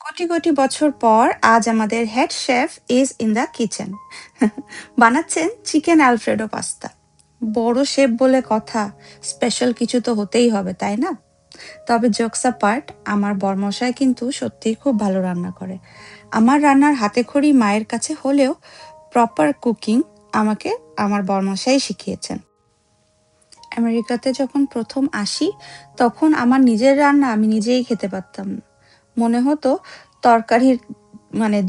কোটি কোটি বছর পর আজ আমাদের head chef is in the kitchen. বানাচ্ছেন চিকেন আলফ্রেডো পাস্তা। বড় শেফ বলে কথা, স্পেশাল কিছু তো হতেই হবে, তাই না? তবে জোকস পার্ট, আমার বরমশাই কিন্তু সত্যিই খুব ভালো রান্না করে। আমার রান্নার হাতেখড়ি মায়ের কাছে হলেও প্রপার কুকিং আমাকে আমার বরমশাই শিখিয়েছেন। আমেরিকাতে যখন প্রথম আসি, তখন আমার নিজের রান্না আমি নিজেই খেতে পারতাম না। মনে হতো তরকারির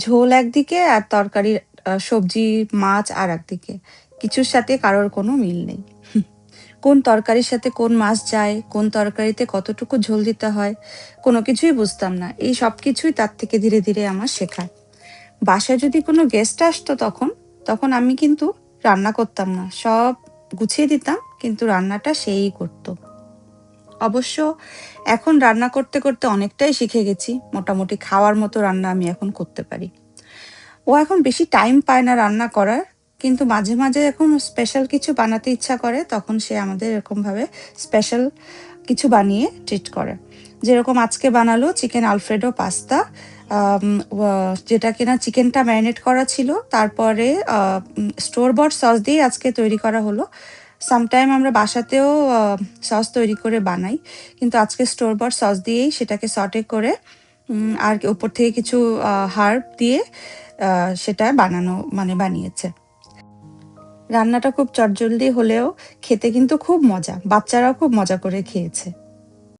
ঝোল একদিকে আর তরকারির সবজি, মাছ আর একদিকে। কিছুর সাথে কারোর কোনো মিল নেই। কোন তরকারির সাথে কোন মাছ যায়, কোন তরকারিতে কতটুকু ঝোল দিতে হয়, কোনো কিছুই বুঝতাম না। এই সবকিছুই তার থেকে ধীরে ধীরে আমার শেখা। বাসায় যদি কোনো গেস্ট আসতো তখন আমি কিন্তু রান্না করতাম না। সব গুছিয়ে দিতাম, কিন্তু রান্নাটা সেই করতো। অবশ্য এখন রান্না করতে করতে অনেকটাই শিখে গেছি। মোটামুটি খাওয়ার মতো রান্না আমি এখন করতে পারি। ও এখন বেশি টাইম পায় না রান্না করার, কিন্তু মাঝে মাঝে এখন স্পেশাল কিছু বানাতে ইচ্ছা করে, তখন সে আমাদের এরকমভাবে স্পেশাল কিছু বানিয়ে ট্রিট করে। যেরকম আজকে বানালো চিকেন আলফ্রেডো পাস্তা, যেটা কিনা চিকেনটা ম্যারিনেট করা ছিল, তারপরে স্টোর বট সস দিয়ে আজকে তৈরি করা হলো। সামটাইম আমরা বাসাতেও সস তৈরি করে বানাই, কিন্তু আজকে স্টোর বট সস দিয়েই সেটাকে সটে করে আর উপর থেকে কিছু হার্ব দিয়ে সেটা বানিয়েছে। রান্নাটা খুব চটজলদি হলেও খেতে কিন্তু খুব মজা। বাচ্চারাও খুব মজা করে খেয়েছে।